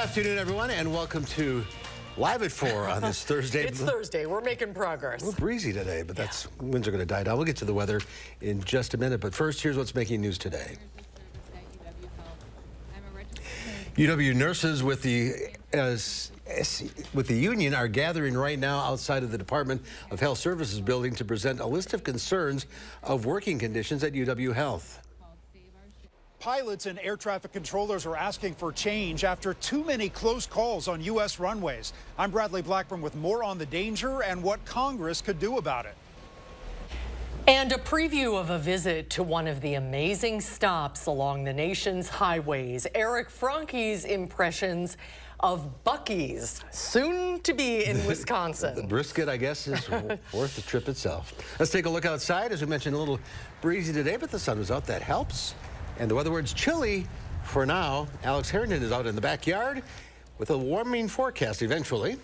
afternoon, everyone, and welcome to Live at 4 on this Thursday. It's Thursday. We're making progress. A little breezy today, but winds are going to die down. We'll get to the weather in just a minute, but first, here's what's making news today. UW nurses with the union are gathering right now outside of the Department of Health Services building to present a list of concerns of working conditions at UW Health. Pilots and air traffic controllers are asking for change after too many close calls on U.S. runways. I'm Bradley Blackburn with more on the danger and what Congress could do about it. And a preview of a visit to one of the amazing stops along the nation's highways. Eric Franke's impressions of Buc-ee's, soon to be in Wisconsin. The brisket, I guess, is worth the trip itself. Let's take a look outside. As we mentioned, a little breezy today, but the sun was out. That helps. And the weather word's chilly for now. Alex Harrington is out in the backyard with a warming forecast eventually.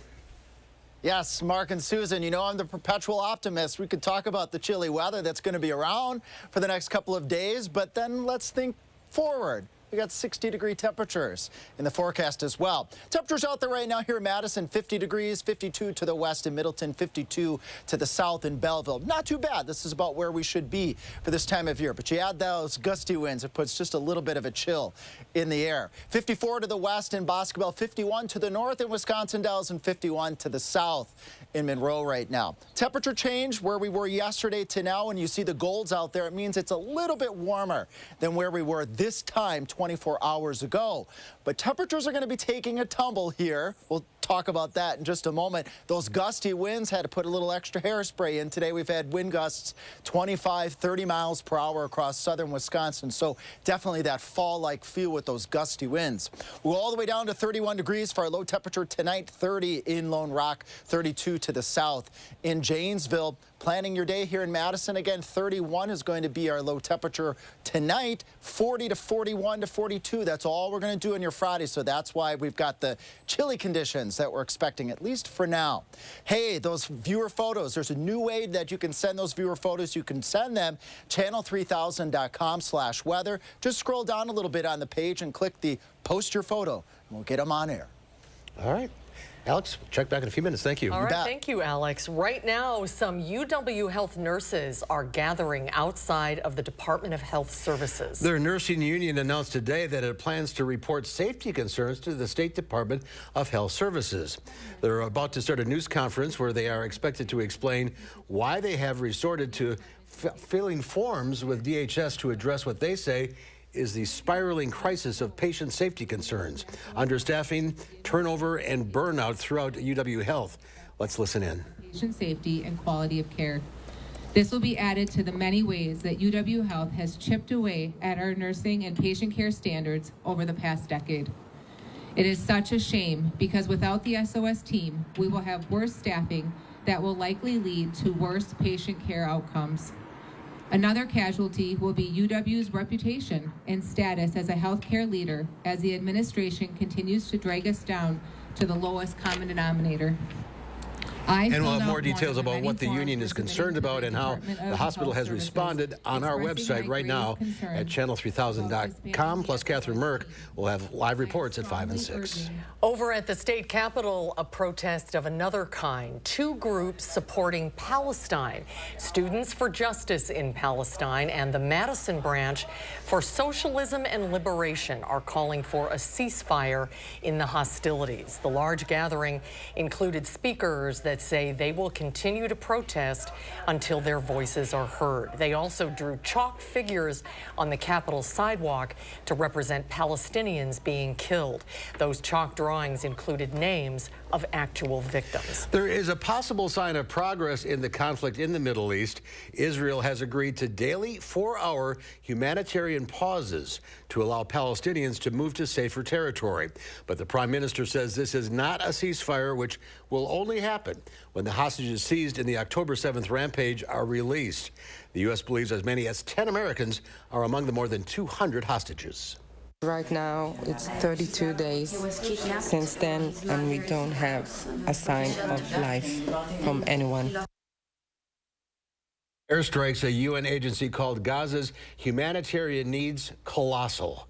Yes, Mark and Susan, you know I'm the perpetual optimist. We could talk about the chilly weather that's going to be around for the next couple of days, but then let's think forward. We got 60-degree temperatures in the forecast as well. Temperatures out there right now here in Madison, 50 degrees, 52 to the west in Middleton, 52 to the south in Belleville. Not too bad. This is about where we should be for this time of year. But you add those gusty winds, it puts just a little bit of a chill in the air. 54 to the west in Boscobel, 51 to the north in Wisconsin Dells, and 51 to the south in Monroe right now. Temperature change where we were yesterday to now, and you see the golds out there. It means it's a little bit warmer than where we were this time 24 hours ago. But temperatures are going to be taking a tumble here. We'll talk about that in just a moment. Those gusty winds had to put a little extra hairspray in today. We've had wind gusts 25, 30 miles per hour across southern Wisconsin. So definitely that fall-like feel with those gusty winds. We'll go all the way down to 31 degrees for our low temperature tonight, 30 in Lone Rock, 32 to the south in Janesville. Planning your day here in Madison, again, 31 is going to be our low temperature tonight, 40 to 41 to 42. That's all we're going to do on your Friday, so that's why we've got the chilly conditions that we're expecting, at least for now. Hey, those viewer photos, there's a new way that you can send those viewer photos. You can send them channel3000.com/weather. Just scroll down a little bit on the page and click the post your photo, and we'll get them on air. All right. Alex, check back in a few minutes. Thank you. All right, thank you, Alex. Right now, some UW Health nurses are gathering outside of the Department of Health Services. Their nursing union announced today that it plans to report safety concerns to the State Department of Health Services. They're about to start a news conference where they are expected to explain why they have resorted to filling forms with DHS to address what they say is the spiraling crisis of patient safety concerns, understaffing, turnover, and burnout throughout UW Health. Let's listen in. Patient safety and quality of care. This will be added to the many ways that UW Health has chipped away at our nursing and patient care standards over the past decade. It is such a shame because without the SOS team, we will have worse staffing that will likely lead to worse patient care outcomes. Another casualty will be UW's reputation and status as a healthcare leader as the administration continues to drag us down to the lowest common denominator. And we'll have more details about what the union is concerned about and how the hospital has responded on our website right now at channel3000.com. Plus, Catherine Merck will have live reports at 5 and 6. Over at the state capitol, a protest of another kind. Two groups supporting Palestine, Students for Justice in Palestine and the Madison branch for Socialism and Liberation, are calling for a ceasefire in the hostilities. The large gathering included speakers that say they will continue to protest until their voices are heard. They also drew chalk figures on the Capitol sidewalk to represent Palestinians being killed. Those chalk drawings included names of actual victims. There is a possible sign of progress in the conflict in the Middle East. Israel has agreed to daily 4-hour humanitarian pauses to allow Palestinians to move to safer territory. But the Prime Minister says this is not a ceasefire, which will only happen when the hostages seized in the October 7th rampage are released. The U.S. believes as many as 10 Americans are among the more than 200 hostages. Right now, it's 32 days since then, and we don't have a sign of life from anyone. Airstrikes, a UN agency called Gaza's humanitarian needs colossal.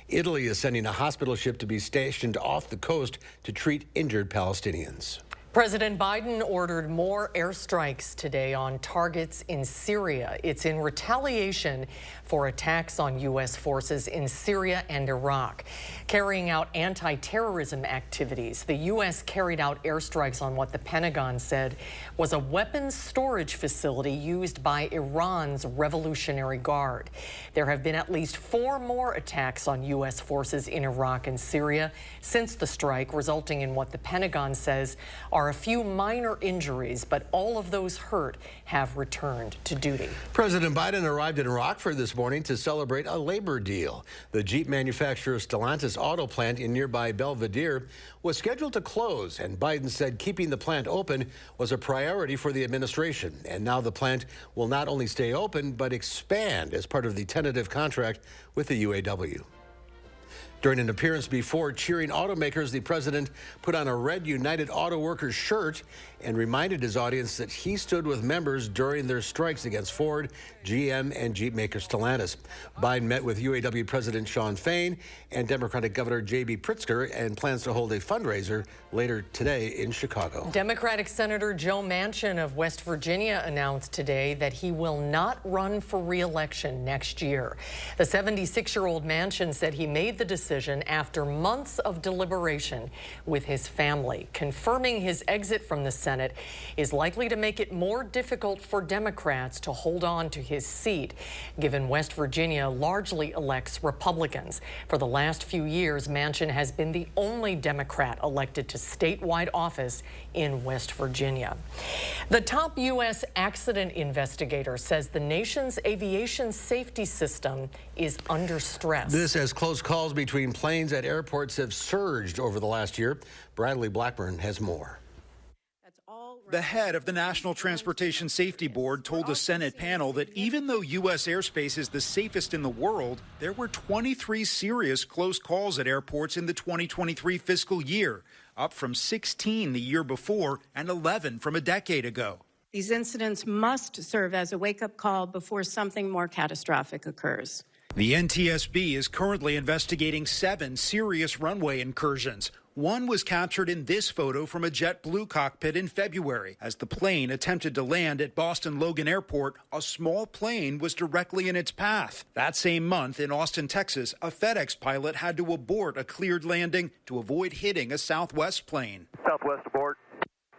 Italy is sending a hospital ship to be stationed off the coast to treat injured Palestinians. President Biden ordered more airstrikes today on targets in Syria. It's in retaliation for attacks on U.S. forces in Syria and Iraq. Carrying out anti-terrorism activities, the U.S. carried out airstrikes on what the Pentagon said was a weapons storage facility used by Iran's Revolutionary Guard. There have been at least 4 more attacks on U.S. forces in Iraq and Syria since the strike, resulting in what the Pentagon says are a few minor injuries, but all of those hurt have returned to duty. President Biden arrived in Rockford this morning to celebrate a labor deal. The Jeep manufacturer Stellantis auto plant in nearby Belvedere was scheduled to close, and Biden said keeping the plant open was a priority for the administration. And now the plant will not only stay open, but expand as part of the tentative contract with the UAW. During an appearance before cheering automakers, the president put on a red United Auto Workers shirt and reminded his audience that he stood with members during their strikes against Ford, GM, and Jeep maker Stellantis. Biden met with UAW President Shawn Fain and Democratic Governor J.B. Pritzker and plans to hold a fundraiser later today in Chicago. Democratic Senator Joe Manchin of West Virginia announced today that he will not run for re-election next year. The 76-year-old Manchin said he made the decision after months of deliberation with his family. Confirming his exit from the Senate is likely to make it more difficult for Democrats to hold on to his seat, given West Virginia largely elects Republicans. For the last few years, Manchin has been the only Democrat elected to statewide office in West Virginia. The top U.S. accident investigator says the nation's aviation safety system is under stress. This as close calls between planes at airports have surged over the last year. Bradley Blackburn has more. The head of the National Transportation Safety Board told a Senate panel that even though U.S. airspace is the safest in the world, there were 23 serious close calls at airports in the 2023 fiscal year, up from 16 the year before and 11 from a decade ago. These incidents must serve as a wake-up call before something more catastrophic occurs. The NTSB is currently investigating 7 serious runway incursions. One was captured in this photo from a JetBlue cockpit in February. As the plane attempted to land at Boston Logan Airport, a small plane was directly in its path. That same month in Austin, Texas, a FedEx pilot had to abort a cleared landing to avoid hitting a Southwest plane. Southwest abort.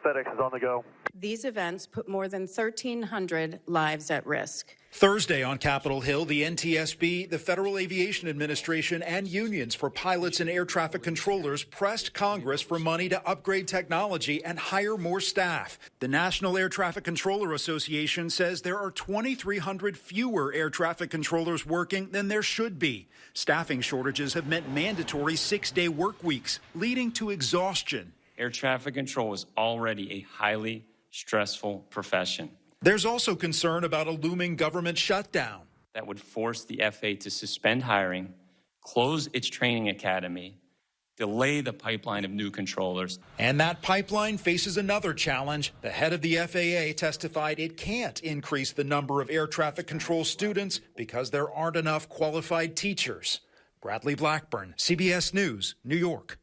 FedEx is on the go. These events put more than 1,300 lives at risk. Thursday on Capitol Hill, the NTSB, the Federal Aviation Administration, and unions for pilots and air traffic controllers pressed Congress for money to upgrade technology and hire more staff. The National Air Traffic Controller Association says there are 2,300 fewer air traffic controllers working than there should be. Staffing shortages have meant mandatory 6-day work weeks, leading to exhaustion. Air traffic control is already a highly stressful profession. There's also concern about a looming government shutdown that would force the FAA to suspend hiring, close its training academy, delay the pipeline of new controllers. And that pipeline faces another challenge. The head of the FAA testified it can't increase the number of air traffic control students because there aren't enough qualified teachers. Bradley Blackburn, CBS News, New York.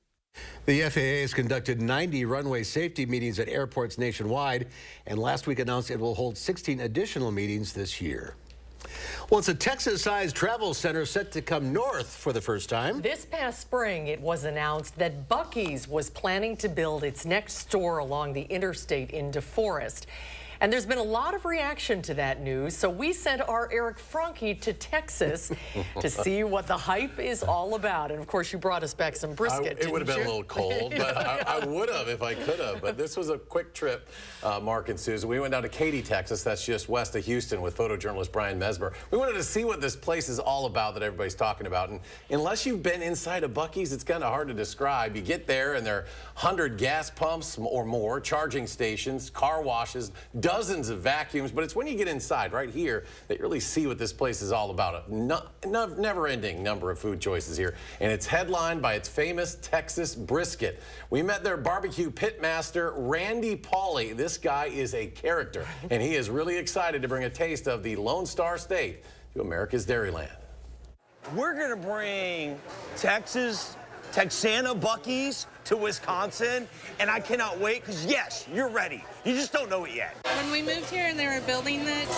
The FAA has conducted 90 runway safety meetings at airports nationwide, and last week announced it will hold 16 additional meetings this year. Well, it's a Texas-sized travel center set to come north for the first time. This past spring, it was announced that Buc-ee's was planning to build its next store along the interstate in DeForest. And there's been a lot of reaction to that news, so we sent our Eric Franke to Texas to see what the hype is all about. And of course, you brought us back some brisket. It would have been a little cold, but I would have if I could have. But this was a quick trip, Mark and Susan. We went down to Katy, Texas. That's just west of Houston with photojournalist Brian Mesmer. We wanted to see what this place is all about that everybody's talking about. And unless you've been inside a Buc-ee's, it's kind of hard to describe. You get there and there are 100 gas pumps or more, charging stations, car washes, dozens of vacuums, but it's when you get inside right here that you really see what this place is all about. A never-ending number of food choices here, and it's headlined by its famous Texas brisket. We met their barbecue pitmaster, Randy Pauly. This guy is a character, and he is really excited to bring a taste of the Lone Star State to America's Dairyland. We're going to bring Texana Buc-ee's to Wisconsin, and I cannot wait because, yes, you're ready. You just don't know it yet. When we moved here and they were building it,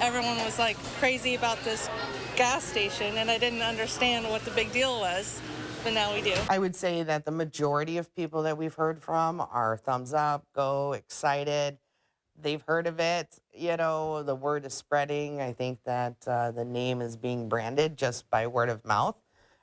everyone was like crazy about this gas station, and I didn't understand what the big deal was, but now we do. I would say that the majority of people that we've heard from are thumbs up, go, excited. They've heard of it. You know, the word is spreading. I think that the name is being branded just by word of mouth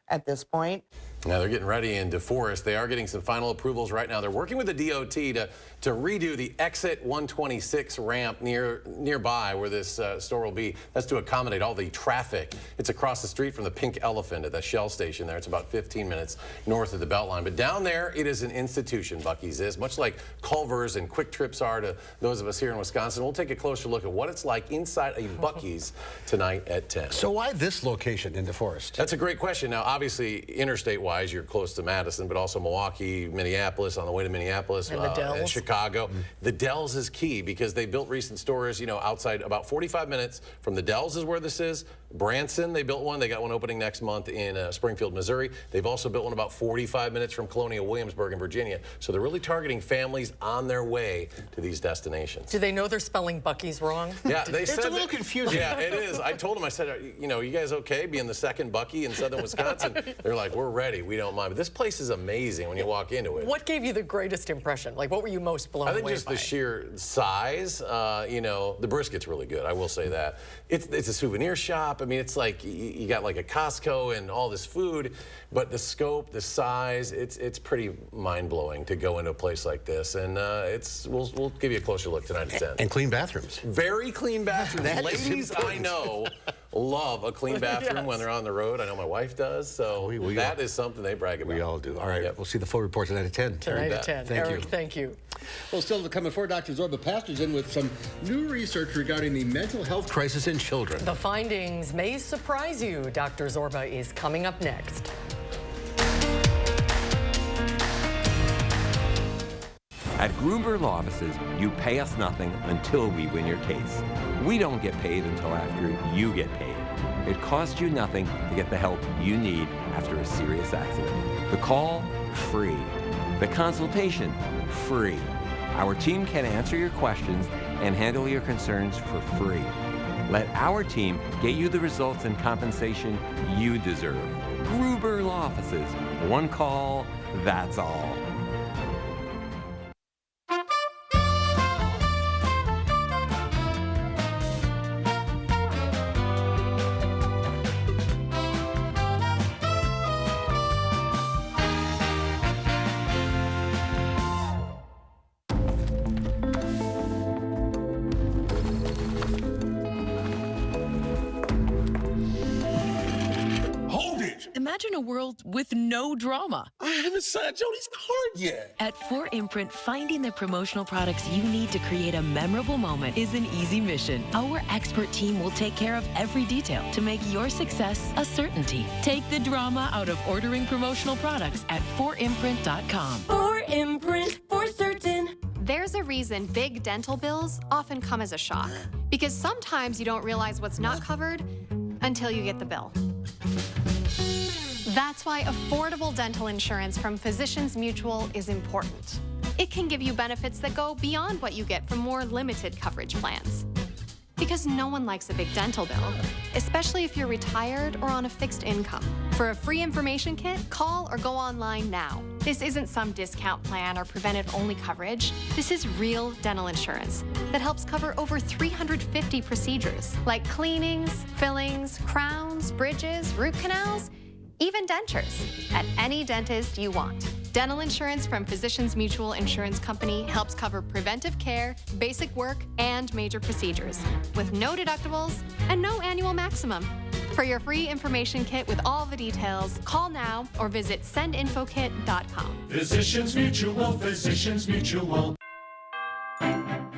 at this point. Now they're getting ready in DeForest. They are getting some final approvals right now. They're working with the DOT to redo the exit 126 ramp nearby where this store will be. That's to accommodate all the traffic. It's across the street from the Pink Elephant at the Shell station there. It's about 15 minutes north of the Beltline. But down there, it is an institution, Buc-ee's is, much like Culver's and Quick Trips are to those of us here in Wisconsin. We'll take a closer look at what it's like inside a Buc-ee's tonight at 10. So why this location in DeForest? That's a great question. Now, obviously, interstate-wise, you're close to Madison, but also Milwaukee, Minneapolis, on the way to Minneapolis, and the Dells. And Chicago. The Dells is key because they built recent stores, you know, outside about 45 minutes from the Dells is where this is. Branson, they built one. They got one opening next month in Springfield, Missouri. They've also built one about 45 minutes from Colonial Williamsburg in Virginia. So they're really targeting families on their way to these destinations. Do they know they're spelling Buc-ee's wrong? Yeah, they said it's a little confusing. Yeah, it is. I told them, I said, you know, you guys okay being the second Buc-ee in southern Wisconsin? They're like, we're ready. We don't mind. But this place is amazing when you walk into it. What gave you the greatest impression? Like, what were you most blown away by? I think just the sheer size. You know, the brisket's really good. I will say that. It's a souvenir shop. I mean, it's like you got like a Costco and all this food, but the scope, the size, it's pretty mind-blowing to go into a place like this. And we'll give you a closer look tonight at 10. And clean bathrooms. Very clean bathrooms. That Ladies, I know, love a clean bathroom when they're on the road. I know my wife does, so that is something they brag about. We all do. All right, we'll see the full report tonight at 10. Tonight at 10. Thank Eric, you. thank you. Well, still coming forward, Dr. Zorba Pastor's in with some new research regarding the mental health crisis in children. The findings may surprise you. Dr. Zorba is coming up next. At Gruber Law Offices, you pay us nothing until we win your case. We don't get paid until after you get paid. It costs you nothing to get the help you need after a serious accident. The call, free. The consultation, free. Our team can answer your questions and handle your concerns for free. Let our team get you the results and compensation you deserve. Gruber Law Offices. One call, that's all. Imagine a world with no drama. I haven't signed Jody's card yet. At 4imprint, finding the promotional products you need to create a memorable moment is an easy mission. Our expert team will take care of every detail to make your success a certainty. Take the drama out of ordering promotional products at 4imprint.com. 4imprint, for certain. There's a reason big dental bills often come as a shock. Because sometimes you don't realize what's not covered until you get the bill. That's why affordable dental insurance from Physicians Mutual is important. It can give you benefits that go beyond what you get from more limited coverage plans. Because no one likes a big dental bill, especially if you're retired or on a fixed income. For a free information kit, call or go online now. This isn't some discount plan or preventive-only coverage. This is real dental insurance that helps cover over 350 procedures, like cleanings, fillings, crowns, bridges, root canals, even dentures, at any dentist you want. Dental insurance from Physicians Mutual Insurance Company helps cover preventive care, basic work, and major procedures, with no deductibles and no annual maximum. For your free information kit with all the details, call now or visit sendinfokit.com. Physicians Mutual, Physicians Mutual.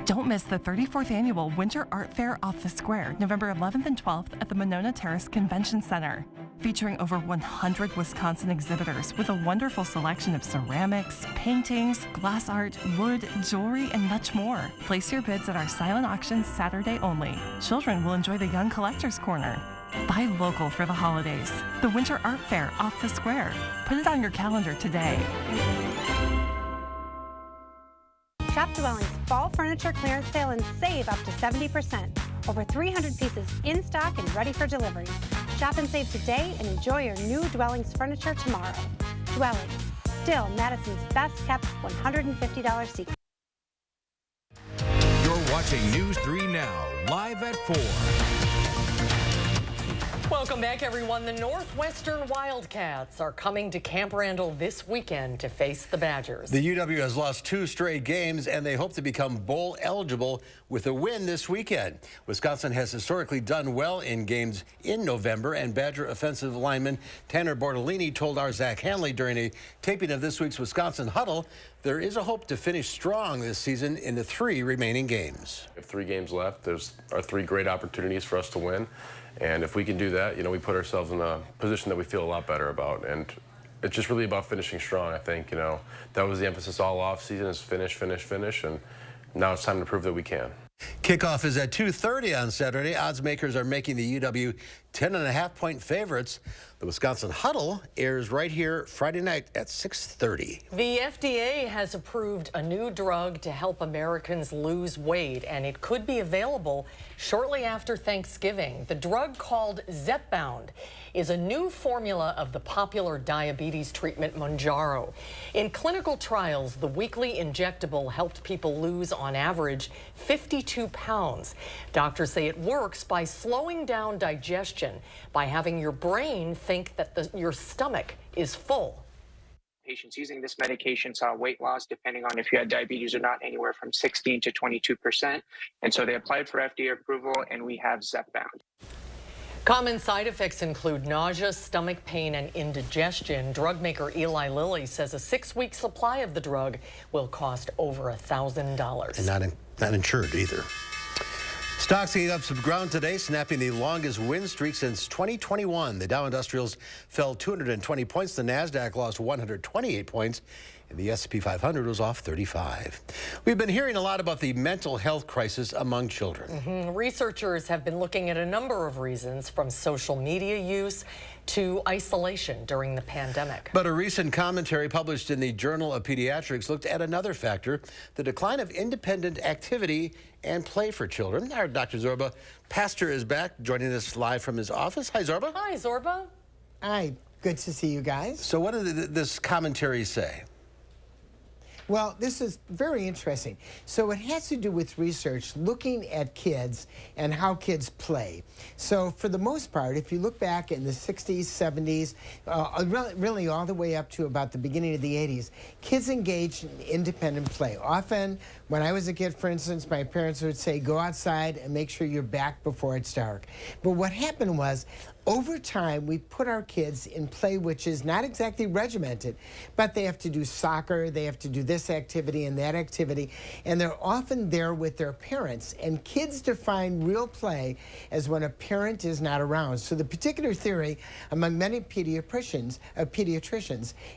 Don't miss the 34th Annual Winter Art Fair off the Square, November 11th and 12th at the Monona Terrace Convention Center. Featuring over 100 Wisconsin exhibitors with a wonderful selection of ceramics, paintings, glass art, wood, jewelry, and much more. Place your bids at our silent auctions Saturday only. Children will enjoy the Young Collectors Corner. Buy local for the holidays. The Winter Art Fair off the square. Put it on your calendar today. Shop Dwelling's fall furniture clearance sale and save up to 70%. Over 300 pieces in stock and ready for delivery. Shop and save today and enjoy your new Dwelling's furniture tomorrow. Dwelling's, still Madison's best kept $150 secret. You're watching News 3 Now, live at 4. Welcome back, everyone. The Northwestern Wildcats are coming to Camp Randall this weekend to face the Badgers. The UW has lost 2 straight games, and they hope to become bowl eligible with a win this weekend. Wisconsin has historically done well in games in November, and Badger offensive lineman Tanner Bortolini told our Zach Hanley during a taping of this week's Wisconsin Huddle there is a hope to finish strong this season in the 3 remaining games. We have 3 games left. There's 3 great opportunities for us to win. And if we can do that, we put ourselves in a position that we feel a lot better about. And it's just really about finishing strong, I think. That was the emphasis all offseason is finish, finish, finish. And now it's time to prove that we can. Kickoff is at 2:30 on Saturday. Odds makers are making the UW 10.5-point favorites. The Wisconsin Huddle airs right here Friday night at 6:30. The FDA has approved a new drug to help Americans lose weight, and it could be available shortly after Thanksgiving. The drug, called Zepbound, is a new formula of the popular diabetes treatment Mounjaro. In clinical trials, the weekly injectable helped people lose, on average, 52 pounds. Doctors say it works by slowing down digestion, by having your brain think that your stomach is full. Patients using this medication saw weight loss, depending on if you had diabetes or not, anywhere from 16 to 22%. And so they applied for FDA approval, and we have Zepbound. Common side effects include nausea, stomach pain, and indigestion. Drug maker Eli Lilly says a 6-week supply of the drug will cost over $1,000. And not insured either. Stocks getting up some ground today, snapping the longest win streak since 2021. The Dow Industrials fell 220 points. The NASDAQ lost 128 points. And the S&P 500 was off 35. We've been hearing a lot about the mental health crisis among children. Researchers have been looking at a number of reasons, from social media use to isolation during the pandemic. But a recent commentary published in the Journal of Pediatrics looked at another factor, the decline of independent activity and play for children. Our Dr. Zorba Pastor is back, joining us live from his office. Hi, Zorba. Hi, Zorba. Hi, good to see you guys. So what did this commentary say? Well, this is very interesting. So it has to do with research looking at kids and how kids play. So for the most part, if you look back in the 60s, 70s, really all the way up to about the beginning of the 80s, kids engaged in independent play. Often, when I was a kid, for instance, my parents would say, go outside and make sure you're back before it's dark. But what happened was, over time, we put our kids in play which is not exactly regimented, but they have to do soccer, they have to do this activity and that activity, and they're often there with their parents. And kids define real play as when a parent is not around. So the particular theory among many pediatricians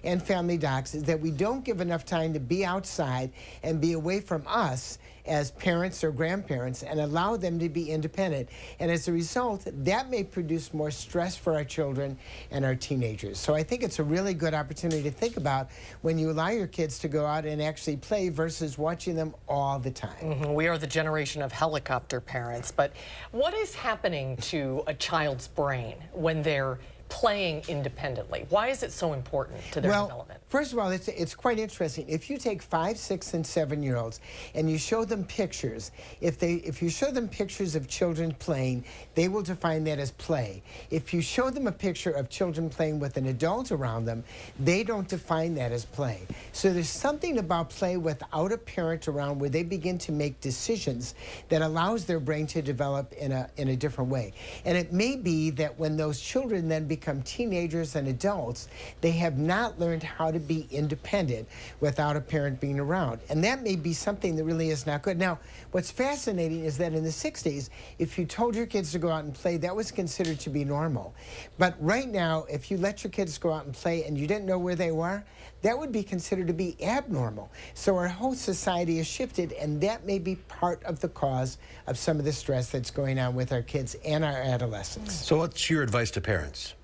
and family docs is that we don't give enough time to be outside and be away from us as parents or grandparents and allow them to be independent. And as a result, that may produce more stress for our children and our teenagers. So I think it's a really good opportunity to think about when you allow your kids to go out and actually play versus watching them all the time. We are the generation of helicopter parents, but what is happening to a child's brain when they're playing independently? Why is it so important to their development? First of all, it's quite interesting. If you take 5, 6, and 7-year-olds and you show them pictures, if you show them pictures of children playing, they will define that as play. If you show them a picture of children playing with an adult around them, they don't define that as play. So there's something about play without a parent around where they begin to make decisions that allows their brain to develop in a different way. And it may be that when those children then become teenagers and adults, they have not learned how to be independent without a parent being around. And that may be something that really is not good. Now, what's fascinating is that in the 60s, if you told your kids to go out and play, that was considered to be normal. But right now, if you let your kids go out and play and you didn't know where they were, that would be considered to be abnormal. So our whole society has shifted, and that may be part of the cause of some of the stress that's going on with our kids and our adolescents. So what's your advice to parents?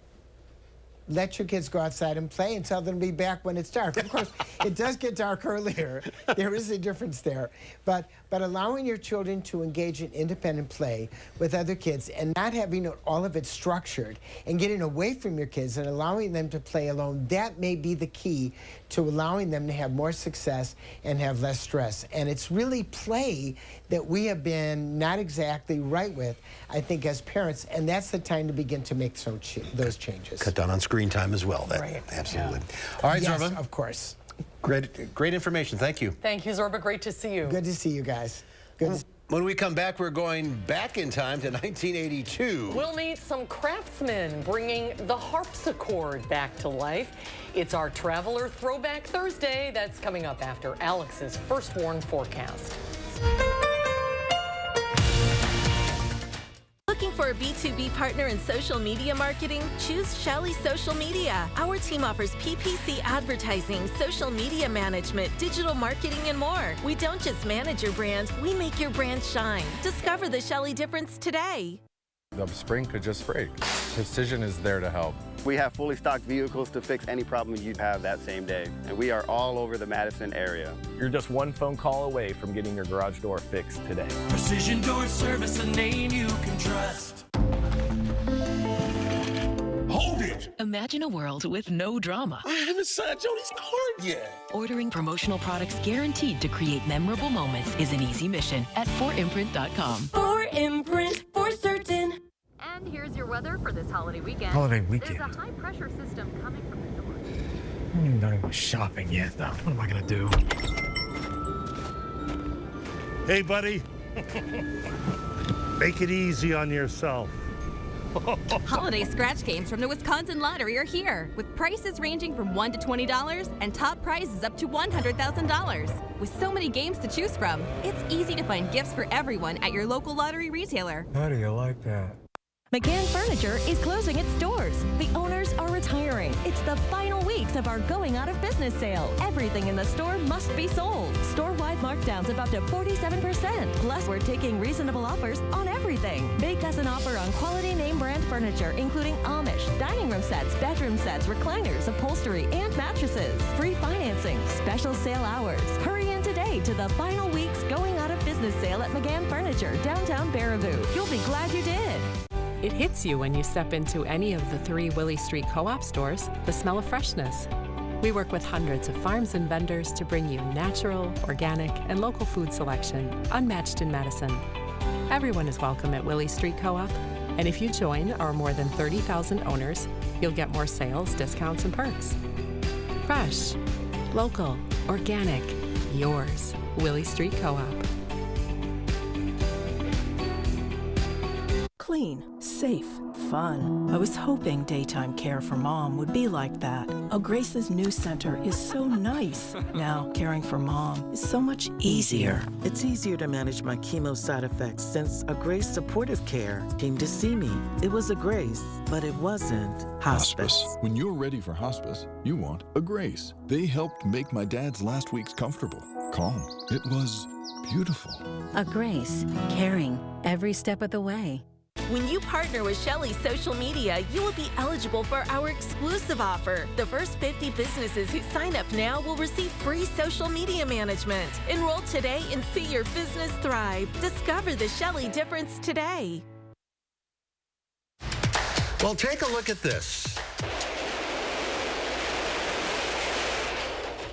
Let your kids go outside and play and tell them to be back when it's dark. Of course, it does get dark earlier. There is a difference there. But allowing your children to engage in independent play with other kids and not having all of it structured and getting away from your kids and allowing them to play alone, that may be the key to allowing them to have more success and have less stress. And it's really play that we have been not exactly right with, I think, as parents. And that's the time to begin to make those changes. Cut down on screen time as well. Right. Absolutely. Yeah. All right, yes, Zorba. Of course. Great information. Thank you. Thank you, Zorba. Great to see you. Good to see you guys. Good. When we come back, we're going back in time to 1982. We'll meet some craftsmen bringing the harpsichord back to life. It's our Traveler Throwback Thursday. That's coming up after Alex's First Warn forecast. Looking for a B2B partner in social media marketing? Choose Shelly Social Media. Our team offers PPC advertising, social media management, digital marketing, and more. We don't just manage your brand, we make your brand shine. Discover the Shelly difference today. The spring could just break. Precision is there to help. We have fully stocked vehicles to fix any problem you have that same day, and we are all over the Madison area. You're just one phone call away from getting your garage door fixed today. Precision Door Service, a name you can trust. Hold it! Imagine a world with no drama. I haven't signed Jody's card yet. Ordering promotional products guaranteed to create memorable moments is an easy mission at 4imprint.com. 4imprint, for certain. And here's your weather for this holiday weekend. Holiday weekend. There's a high-pressure system coming from the north. I haven't even done any shopping yet, though. What am I going to do? Hey, buddy. Make it easy on yourself. Holiday scratch games from the Wisconsin Lottery are here, with prices ranging from $1 to $20 and top prizes up to $100,000. With so many games to choose from, it's easy to find gifts for everyone at your local lottery retailer. How do you like that? McGann Furniture is closing its doors. The owners are retiring. It's the final weeks of our going out of business sale. Everything in the store must be sold. Store-wide markdowns of up to 47%. Plus, we're taking reasonable offers on everything. Make us an offer on quality name brand furniture, including Amish, dining room sets, bedroom sets, recliners, upholstery, and mattresses. Free financing, special sale hours. Hurry in today to the final weeks going out of business sale at McGann Furniture, downtown Baraboo. You'll be glad you did. It hits you when you step into any of the 3 Willie Street Co-op stores, the smell of freshness. We work with hundreds of farms and vendors to bring you natural, organic, and local food selection, unmatched in Madison. Everyone is welcome at Willie Street Co-op, and if you join our more than 30,000 owners, you'll get more sales, discounts, and perks. Fresh, local, organic, yours, Willie Street Co-op. Clean, safe, fun. I was hoping daytime care for Mom would be like that. Grace's new center is so nice. Now, caring for Mom is so much easier. It's easier to manage my chemo side effects since a Grace Supportive Care came to see me. It was a Grace, but it wasn't hospice. When you're ready for hospice, you want a Grace. They helped make my dad's last weeks comfortable, calm. It was beautiful. A Grace, caring every step of the way. When you partner with Shelly Social Media, you will be eligible for our exclusive offer. The first 50 businesses who sign up now will receive free social media management. Enroll today and see your business thrive. Discover the Shelly difference today. Well, take a look at this.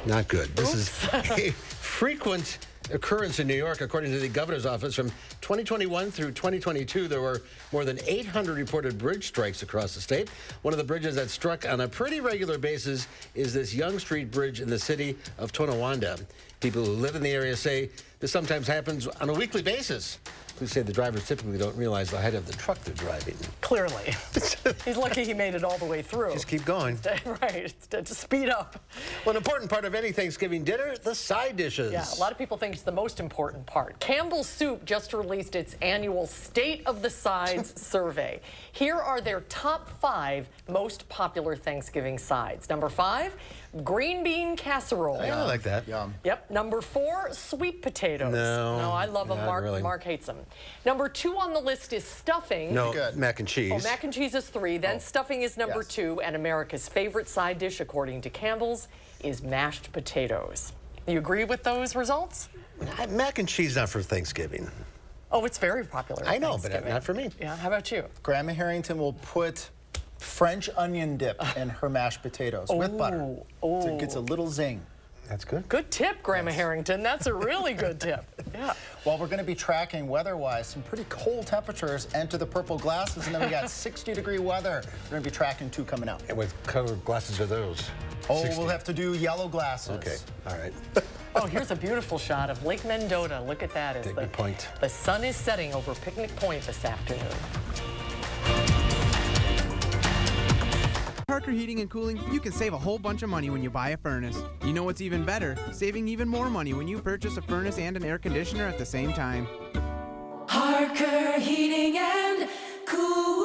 Not good. This is a frequent occurrence in New York. According to the governor's office, from 2021 through 2022, there were more than 800 reported bridge strikes across the state. One of the bridges that struck on a pretty regular basis is this Young Street Bridge in the city of Tonawanda. People who live in the area say this sometimes happens on a weekly basis. Police say the drivers typically don't realize the height of the truck they're driving. Clearly. He's lucky he made it all the way through. Just keep going. Right, to speed up. Well, an important part of any Thanksgiving dinner, the side dishes. Yeah, a lot of people think it's the most important part. Campbell's Soup just released its annual State of the Sides survey. Here are their top 5 most popular Thanksgiving sides. Number 5, green bean casserole. I like that. Yum. Yep. Number 4, sweet potatoes. No, I love them. Mark hates them. Number 2 on the list is stuffing. No, mac and cheese. Oh, mac and cheese is 3. Then stuffing is number 2. And America's favorite side dish, according to Campbell's, is mashed potatoes. You agree with those results? Mac and cheese not for Thanksgiving. Oh, it's very popular. I know, but not for me. Yeah, how about you? Grandma Harrington will put French onion dip in her mashed potatoes with butter. So it gets a little zing. That's good. Good tip, Grandma Harrington. That's a really good tip. Yeah. Well, we're going to be tracking weather-wise some pretty cold temperatures enter the purple glasses, and then we got 60-degree weather. We're going to be tracking 2 coming out. And what color glasses are those? Oh, 60. We'll have to do yellow glasses. Okay, all right. Oh, here's a beautiful shot of Lake Mendota. Look at that. Picnic Point. The sun is setting over Picnic Point this afternoon. Parker Heating and Cooling, you can save a whole bunch of money when you buy a furnace. You know what's even better? Saving even more money when you purchase a furnace and an air conditioner at the same time. Parker Heating and Cooling.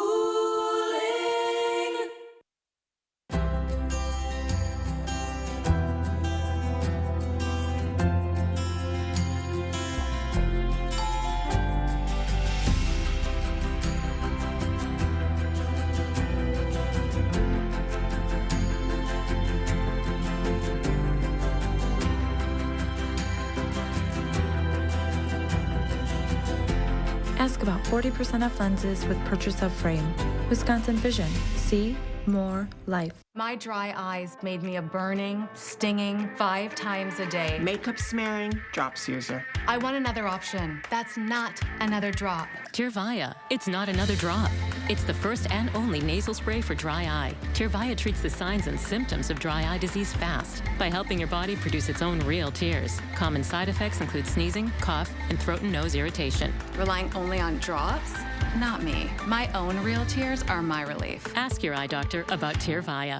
Ask about 40% off lenses with purchase of frame. Wisconsin Vision. See more life. My dry eyes made me a burning, stinging 5 times a day. Makeup smearing, drops user. I want another option. That's not another drop. Tyrvaya. It's not another drop. It's the first and only nasal spray for dry eye. Tyrvaya treats the signs and symptoms of dry eye disease fast by helping your body produce its own real tears. Common side effects include sneezing, cough, and throat and nose irritation. Relying only on drops? Not me. My own real tears are my relief. Ask your eye doctor about Tyrvaya.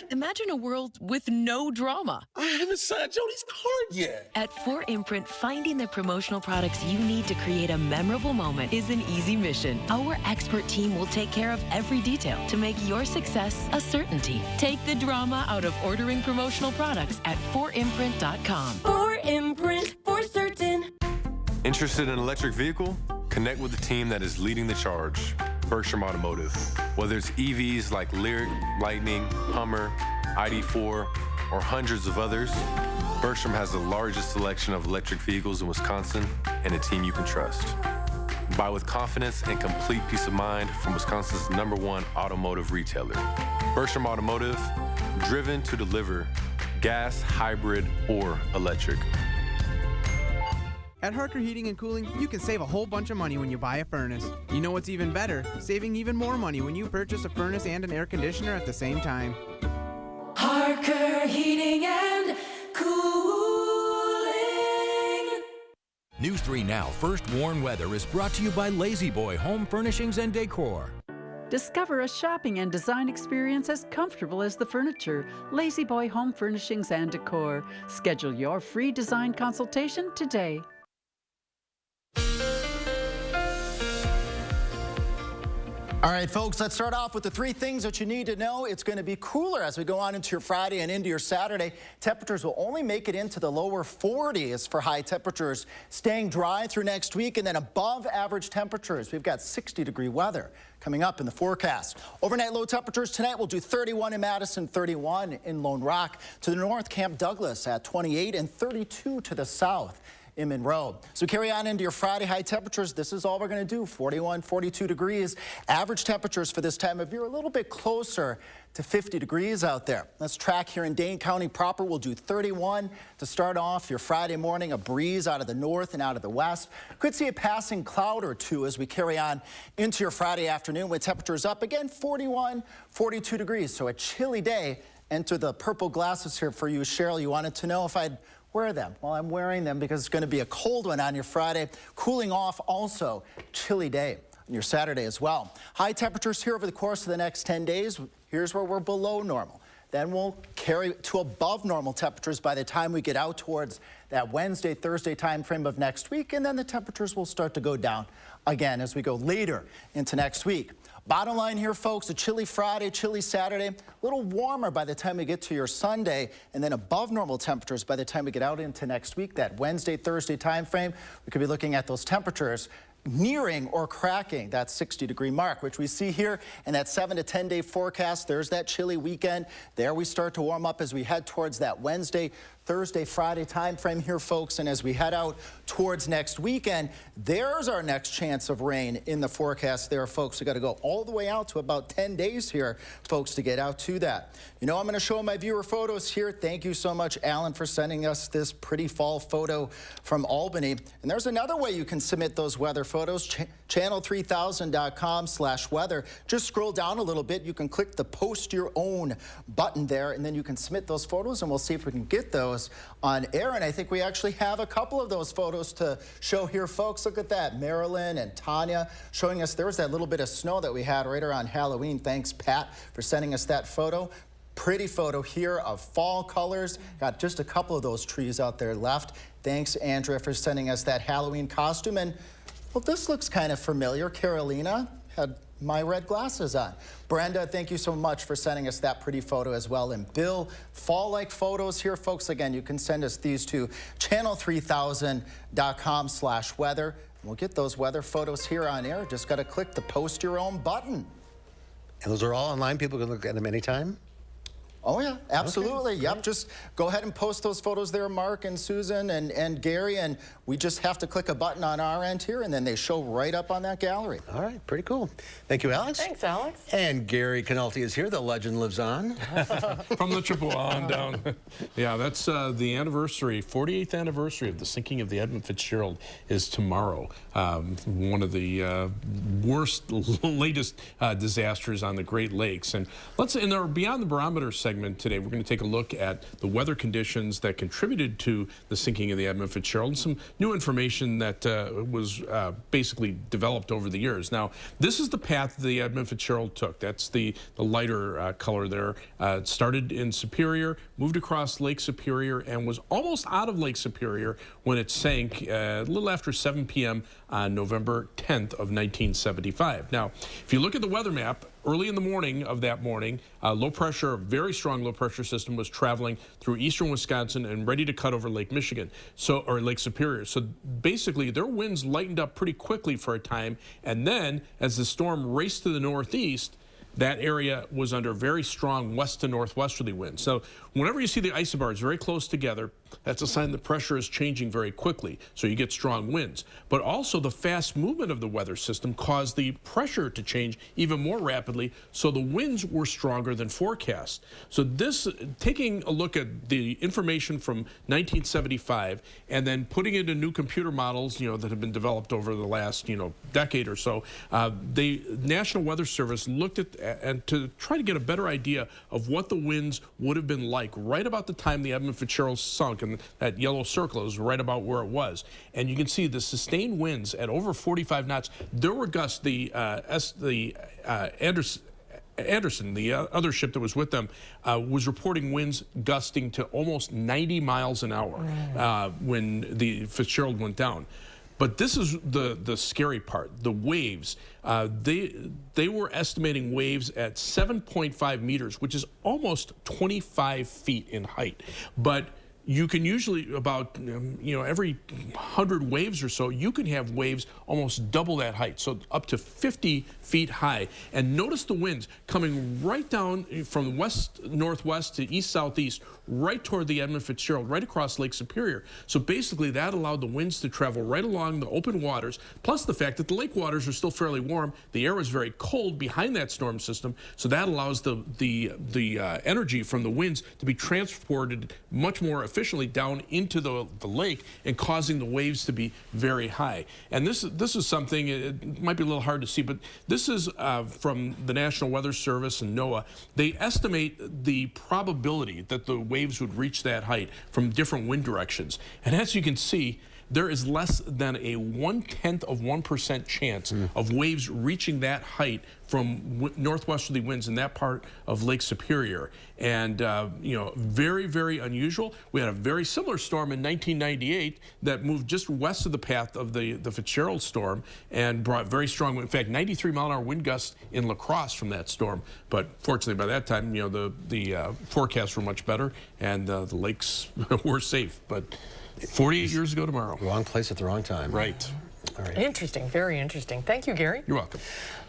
Imagine a world with no drama. I haven't signed Jody's card yet. At 4imprint, finding the promotional products you need to create a memorable moment is an easy mission. Our expert team will take care of every detail to make your success a certainty. Take the drama out of ordering promotional products at 4imprint.com. 4imprint, for certain. Interested in an electric vehicle? Connect with the team that is leading the charge. Bergstrom Automotive. Whether it's EVs like Lyric, Lightning, Hummer, ID4, or hundreds of others, Bergstrom has the largest selection of electric vehicles in Wisconsin and a team you can trust. Buy with confidence and complete peace of mind from Wisconsin's #1 automotive retailer. Bergstrom Automotive, driven to deliver gas, hybrid, or electric. At Harker Heating and Cooling, you can save a whole bunch of money when you buy a furnace. You know what's even better? Saving even more money when you purchase a furnace and an air conditioner at the same time. Parker Heating and Cooling. News 3 Now First Warn Weather is brought to you by Lazy Boy Home Furnishings and Decor. Discover a shopping and design experience as comfortable as the furniture. Lazy Boy Home Furnishings and Decor. Schedule your free design consultation today. All right, folks, let's start off with the 3 things that you need to know. It's going to be cooler as we go on into your Friday and into your Saturday. Temperatures will only make it into the lower 40s for high temperatures, staying dry through next week, and then above average temperatures. We've got 60-degree weather coming up in the forecast. Overnight low temperatures tonight will do 31 in Madison, 31 in Lone Rock. To the north, Camp Douglas at 28 and 32 to the south. in Monroe. So carry on into your Friday high temperatures. This is all we're going to do, 41, 42 degrees. Average temperatures for this time of year a little bit closer to 50 degrees out there. Let's track here in Dane County proper. We'll do 31 to start off your Friday morning. A breeze out of the north and out of the west. Could see a passing cloud or two as we carry on into your Friday afternoon with temperatures up again, 41, 42 degrees. So a chilly day. Enter the purple glasses here for you, Cheryl. You wanted to know if I'd wear them. Well, I'm wearing them because it's going to be a cold one on your Friday. Cooling off also, chilly day on your Saturday as well. High temperatures here over the course of the next 10 days. Here's where we're below normal. Then we'll carry to above normal temperatures by the time we get out towards that Wednesday, Thursday time frame of next week. And then the temperatures will start to go down again as we go later into next week. Bottom line here, folks, a chilly Friday, chilly Saturday, a little warmer by the time we get to your Sunday, and then above normal temperatures by the time we get out into next week, that Wednesday, Thursday time frame. We could be looking at those temperatures nearing or cracking that 60-degree mark, which we see here in that 7 to 10 day forecast. There's that chilly weekend. There we start to warm up as we head towards that Wednesday, Thursday, Friday time frame here, folks. And as we head out towards next weekend, there's our next chance of rain in the forecast there, folks. We got to go all the way out to about 10 days here, folks, to get out to that. You know, I'm going to show my viewer photos here. Thank you so much, Alan, for sending us this pretty fall photo from Albany. And there's another way you can submit those weather photos, channel3000.com/weather. Just scroll down a little bit. You can click the post your own button there, and then you can submit those photos, and we'll see if we can get those on air. And I think we actually have a couple of those photos to show here, folks. Look at that. Marilyn and Tanya showing us there was that little bit of snow that we had right around Halloween. Thanks, Pat, for sending us that photo. Pretty photo here of fall colors. Got just a couple of those trees out there left. Thanks, Andrea, for sending us that Halloween costume. And, well, this looks kind of familiar. Carolina had my red glasses on. Brenda, thank you so much for sending us that pretty photo as well. And Bill, fall-like photos here, folks. Again, you can send us these to channel3000.com/weather. We'll get those weather photos here on air. Just got to click the post your own button. And those are all online. People can look at them anytime? Oh, yeah, absolutely. Okay, yep, just go ahead and post those photos there, Mark and Susan and Gary, and we just have to click a button on our end here, and then they show right up on that gallery. All right, pretty cool. Thank you, Alex. Thanks, Alex. And Gary Canalti is here. The legend lives on. From the Chippewa on down. Yeah, that's the anniversary, 48th anniversary of the sinking of the Edmund Fitzgerald is tomorrow. One of the worst, latest disasters on the Great Lakes. And in our Beyond the Barometer segment today, we're going to take a look at the weather conditions that contributed to the sinking of the Edmund Fitzgerald and some new information that was basically developed over the years. Now, this is the path the Edmund Fitzgerald took. That's the lighter color there. It started in Superior, moved across Lake Superior, and was almost out of Lake Superior when it sank a little after 7 p.m. on November 10th of 1975. Now, if you look at the weather map, early in the morning of that morning, low pressure, very strong low pressure system was traveling through eastern Wisconsin and ready to cut over Lake Michigan, or Lake Superior. So basically, their winds lightened up pretty quickly for a time, and then as the storm raced to the northeast, that area was under very strong west to northwesterly winds. So whenever you see the isobars very close together, that's a sign the pressure is changing very quickly, so you get strong winds. But also the fast movement of the weather system caused the pressure to change even more rapidly, so the winds were stronger than forecast. So this, taking a look at the information from 1975 and then putting it in new computer models, that have been developed over the last, decade or so, the National Weather Service looked at and to try to get a better idea of what the winds would have been like right about the time the Edmund Fitzgerald sunk, and that yellow circle is right about where it was. And you can see the sustained winds at over 45 knots. There were gusts. Anderson, the other ship that was with them, was reporting winds gusting to almost 90 miles an hour when the Fitzgerald went down. But this is the scary part, the waves. They were estimating waves at 7.5 meters, which is almost 25 feet in height. But you can usually about, every 100 waves or so, you can have waves almost double that height, so up to 50 feet high. And notice the winds coming right down from west-northwest to east-southeast, right toward the Edmund Fitzgerald, right across Lake Superior. So basically that allowed the winds to travel right along the open waters, plus the fact that the lake waters are still fairly warm. The air was very cold behind that storm system, so that allows the energy from the winds to be transported much more efficiently down into the lake and causing the waves to be very high. And this is something, it might be a little hard to see, but this is from the National Weather Service and NOAA. They estimate the probability that the waves would reach that height from different wind directions. And as you can see, there is less than a 0.1% chance of waves reaching that height from northwesterly winds in that part of Lake Superior. And, very, very unusual. We had a very similar storm in 1998 that moved just west of the path of the Fitzgerald storm and brought very strong, in fact, 93-mile-an-hour wind gusts in La Crosse from that storm. But fortunately, by that time, the forecasts were much better and the lakes were safe. But 48 years ago tomorrow. Wrong place at the wrong time. Right. All right. Interesting, very interesting. Thank you, Gary. You're welcome.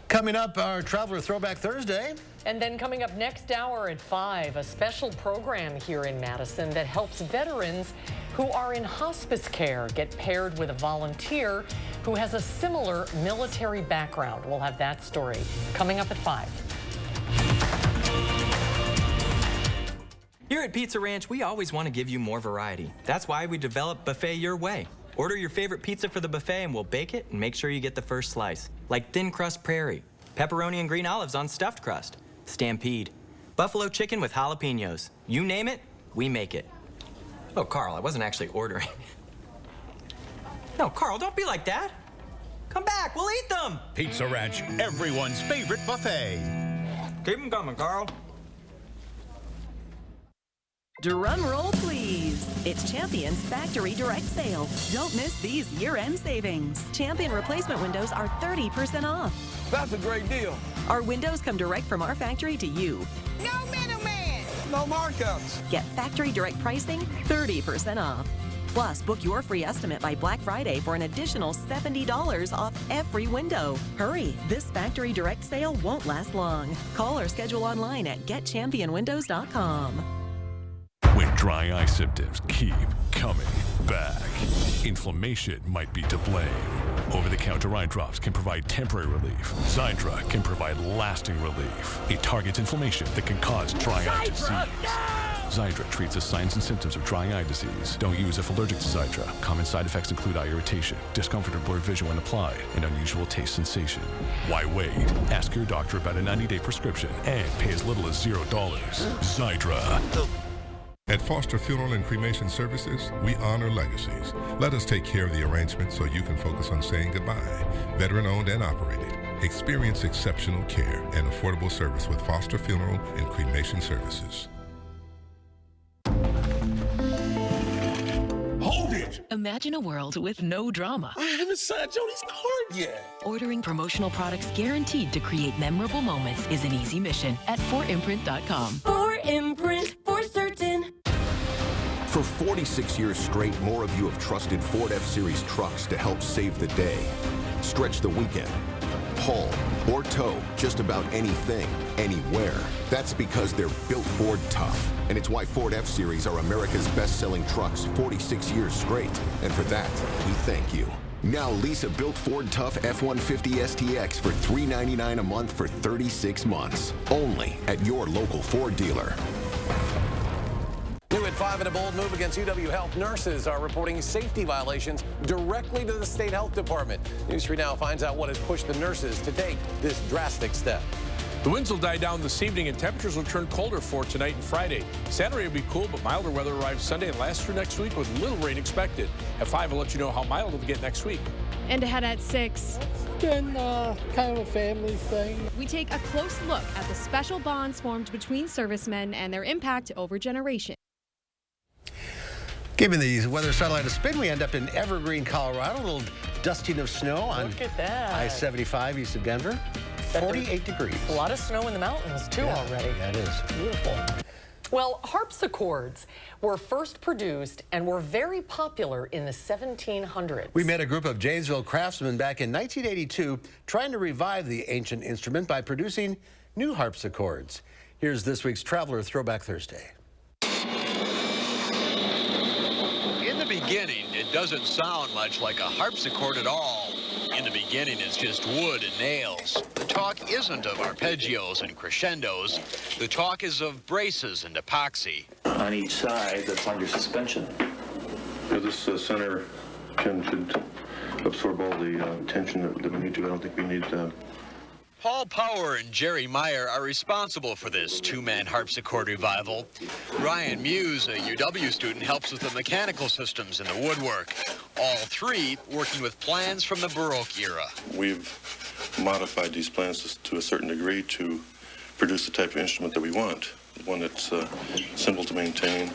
Coming up, our Traveler Throwback Thursday. And then coming up next hour at 5, a special program here in Madison that helps veterans who are in hospice care get paired with a volunteer who has a similar military background. We'll have that story coming up at 5. Here at Pizza Ranch, we always want to give you more variety. That's why we developed Buffet Your Way. Order your favorite pizza for the buffet and we'll bake it and make sure you get the first slice. Like thin crust prairie, pepperoni and green olives on stuffed crust, stampede, buffalo chicken with jalapenos. You name it, we make it. Oh, Carl, I wasn't actually ordering. No, Carl, don't be like that. Come back, we'll eat them. Pizza Ranch, everyone's favorite buffet. Keep them coming, Carl. Drum roll, please. It's Champion's Factory Direct Sale. Don't miss these year-end savings. Champion replacement windows are 30% off. That's a great deal. Our windows come direct from our factory to you. No middleman. No markups. Get factory direct pricing, 30% off. Plus, book your free estimate by Black Friday for an additional $70 off every window. Hurry, this factory direct sale won't last long. Call or schedule online at getchampionwindows.com. When dry eye symptoms keep coming back, inflammation might be to blame. Over-the-counter eye drops can provide temporary relief. Xiidra can provide lasting relief. It targets inflammation that can cause dry eye disease. Xiidra treats the signs and symptoms of dry eye disease. Don't use if allergic to Xiidra. Common side effects include eye irritation, discomfort or blurred vision when applied, and unusual taste sensation. Why wait? Ask your doctor about a 90-day prescription and pay as little as $0. Xiidra. At Foster Funeral and Cremation Services, we honor legacies. Let us take care of the arrangement so you can focus on saying goodbye. Veteran-owned and operated. Experience exceptional care and affordable service with Foster Funeral and Cremation Services. Hold it! Imagine a world with no drama. I haven't signed Jody's card yet. Ordering promotional products guaranteed to create memorable moments is an easy mission at 4imprint.com. 4imprint, for certain. For 46 years straight, more of you have trusted Ford F-Series trucks to help save the day. Stretch the weekend. Haul or tow just about anything, anywhere. That's because they're built Ford tough. And it's why Ford F-Series are America's best-selling trucks 46 years straight. And for that, we thank you. Now lease a built Ford Tough F-150 STX for $399 a month for 36 months. Only at your local Ford dealer. New at 5, in a bold move against UW Health, nurses are reporting safety violations directly to the state health department. News 3 Now finds out what has pushed the nurses to take this drastic step. The winds will die down this evening and temperatures will turn colder for tonight and Friday. Saturday will be cool, but milder weather arrives Sunday and lasts through next week with little rain expected. At 5, we'll let you know how mild it'll get next week. And ahead at 6. It's been kind of a family thing. We take a close look at the special bonds formed between servicemen and their impact over generations. Giving the weather satellite a spin, we end up in Evergreen, Colorado. A little dusting of snow on Look at that. I-75 east of Denver. 48 degrees. A lot of snow in the mountains, too, already. Yeah, it is. Beautiful. Well, harpsichords were first produced and were very popular in the 1700s. We met a group of Janesville craftsmen back in 1982 trying to revive the ancient instrument by producing new harpsichords. Here's this week's Traveler Throwback Thursday. In the beginning, it doesn't sound much like a harpsichord at all. In the beginning, it's just wood and nails. The talk isn't of arpeggios and crescendos. The talk is of braces and epoxy. On each side, that's under suspension. This center pin should absorb all the tension that we need to. I don't think we need Paul Power and Jerry Meyer are responsible for this two-man harpsichord revival. Ryan Muse, a UW student, helps with the mechanical systems and the woodwork. All three working with plans from the Baroque era. We've modified these plans to a certain degree to produce the type of instrument that we want. One that's simple to maintain,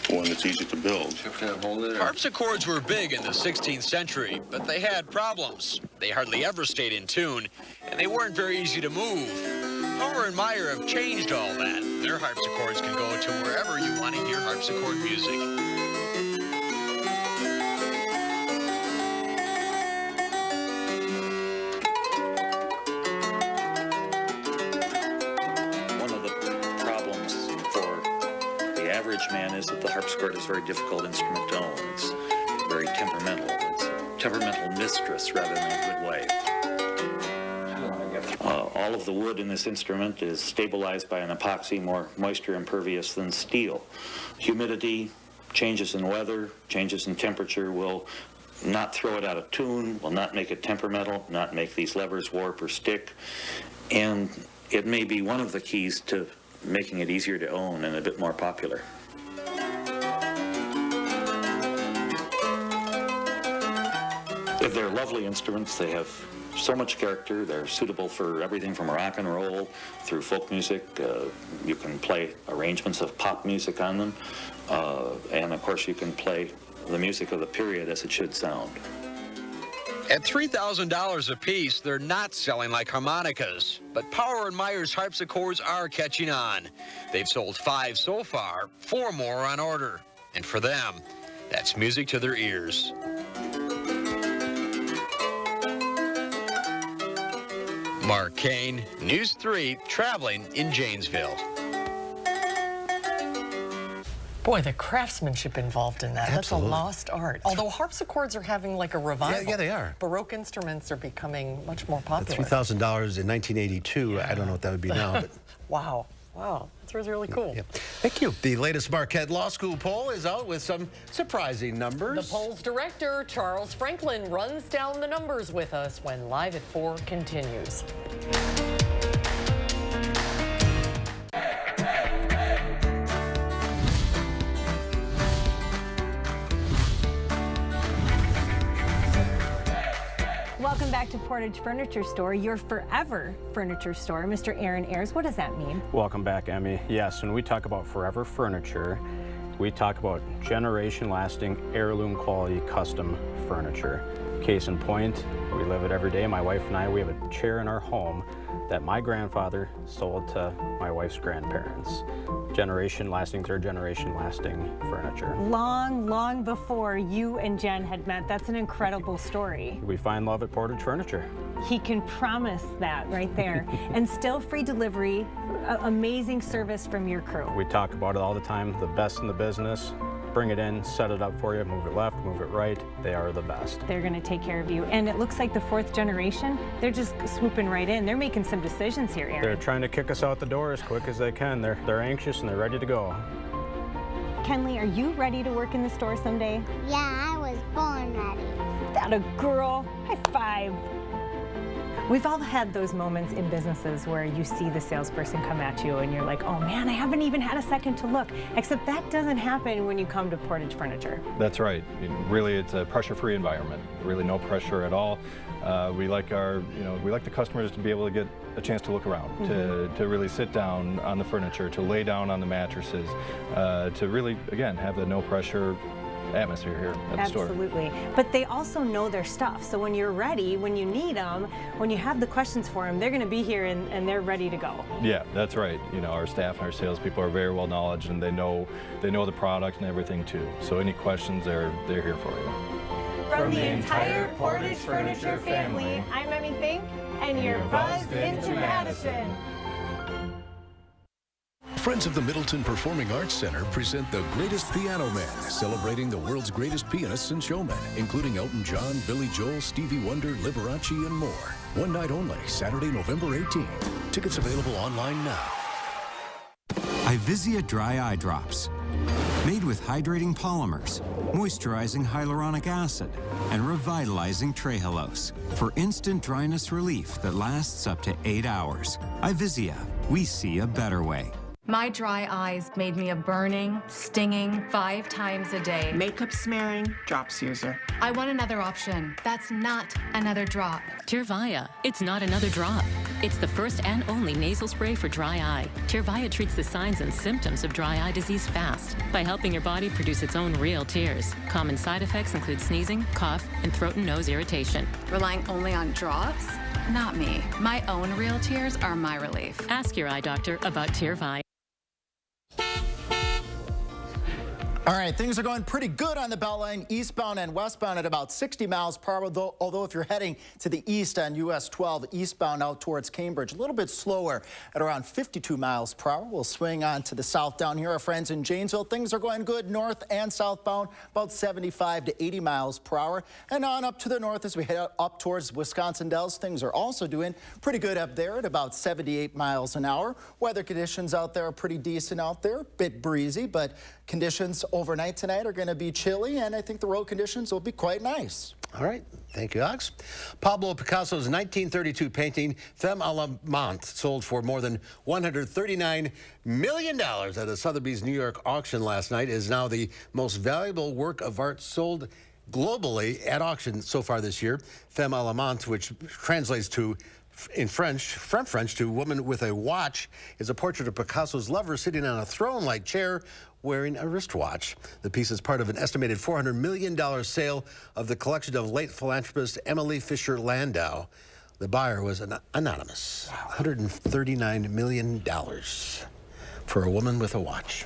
one that's easy to build. Harpsichords were big in the 16th century, but they had problems. They hardly ever stayed in tune, and they weren't very easy to move. Power and Meyer have changed all that. Their harpsichords can go to wherever you want to hear harpsichord music. Average man is that the harpsichord is a very difficult instrument to own. It's very temperamental. It's a temperamental mistress rather than a good wife. All of the wood in this instrument is stabilized by an epoxy more moisture impervious than steel. Humidity, changes in weather, changes in temperature will not throw it out of tune, will not make it temperamental, not make these levers warp or stick, and it may be one of the keys to making it easier to own and a bit more popular. They're lovely instruments. They have so much character. They're suitable for everything from rock and roll through folk music. You can play arrangements of pop music on them. And of course you can play the music of the period as it should sound. At $3,000 a piece, they're not selling like harmonicas, but Power and Meyer's harpsichords are catching on. They've sold 5 so far, 4 more on order. And for them, that's music to their ears. Mark Kane, News 3, traveling in Janesville. Boy, the craftsmanship involved in that. Absolutely. That's a lost art. Although harpsichords are having like a revival. Yeah, they are. Baroque instruments are becoming much more popular. $3,000 in 1982, yeah. I don't know what that would be now. But Wow. Wow. That's really cool. Yeah. Thank you. The latest Marquette Law School poll is out with some surprising numbers. The poll's director, Charles Franklin, runs down the numbers with us when Live at 4 continues. Welcome back to Portage Furniture Store, your forever furniture store. Mr. Aaron Ayers, what does that mean? Welcome back, Emmy. Yes, when we talk about forever furniture, we talk about generation-lasting, heirloom-quality custom furniture. Case in point, we live it every day. My wife and I, we have a chair in our home that my grandfather sold to my wife's grandparents. Generation-lasting, third-generation-lasting furniture. Long, long before you and Jen had met. That's an incredible story. We find love at Portage Furniture. He can promise that right there. And still free delivery, amazing service from your crew. We talk about it all the time, the best in the business. Bring it in, set it up for you, move it left, move it right. They are the best. They're going to take care of you. And it looks like the 4th generation, they're just swooping right in. They're making some decisions here, Aaron. They're trying to kick us out the door as quick as they can. They're anxious and they're ready to go. Kenley, are you ready to work in the store someday? Yeah, I was born ready. That a girl. High five. We've all had those moments in businesses where you see the salesperson come at you and you're like, oh man, I haven't even had a second to look. Except that doesn't happen when you come to Portage Furniture. That's right. Really, it's a pressure-free environment. Really no pressure at all. We like the customers to be able to get a chance to look around, to really sit down on the furniture, to lay down on the mattresses, to really, again, have the no pressure atmosphere here at the store. Absolutely. But they also know their stuff. So when you're ready, when you need them, when you have the questions for them, they're going to be here and they're ready to go. Yeah, that's right. You know, our staff and our salespeople are very well knowledgeable, and they know the product and everything too. So any questions, they're here for you. From the entire Portage Furniture family, I'm Emmy Fink, and you're buzzed into Madison. Friends of the Middleton Performing Arts Center present The Greatest Piano Man, celebrating the world's greatest pianists and showmen, including Elton John, Billy Joel, Stevie Wonder, Liberace, and more. One night only, Saturday, November 18th. Tickets available online now. Ivisia Dry Eye Drops. Made with hydrating polymers, moisturizing hyaluronic acid, and revitalizing trehalose for instant dryness relief that lasts up to 8 hours. Ivisia, we see a better way. My dry eyes made me a burning, stinging 5 times a day. Makeup smearing, drops user. I want another option. That's not another drop. Tyrvaya. It's not another drop. It's the first and only nasal spray for dry eye. Tyrvaya treats the signs and symptoms of dry eye disease fast by helping your body produce its own real tears. Common side effects include sneezing, cough, and throat and nose irritation. Relying only on drops? Not me. My own real tears are my relief. Ask your eye doctor about Tyrvaya. All right, things are going pretty good on the Beltline, eastbound and westbound at about 60 miles per hour, although if you're heading to the east on US 12, eastbound out towards Cambridge, a little bit slower at around 52 miles per hour. We'll swing on to the south down here. Our friends in Janesville, things are going good north and southbound, about 75 to 80 miles per hour. And on up to the north as we head up towards Wisconsin Dells, things are also doing pretty good up there at about 78 miles an hour. Weather conditions out there are pretty decent out there, bit breezy, but conditions overnight tonight are going to be chilly, and I think the road conditions will be quite nice. All right. Thank you, Ox. Pablo Picasso's 1932 painting, Femme à la Menthe, sold for more than $139 million at a Sotheby's New York auction last night, is now the most valuable work of art sold globally at auction so far this year. Femme à la Menthe, which translates to in French, from French to woman with a watch, is a portrait of Picasso's lover sitting on a throne-like chair wearing a wristwatch. The piece is part of an estimated $400 million sale of the collection of late philanthropist Emily Fisher Landau. The buyer was anonymous. $139 million for a woman with a watch.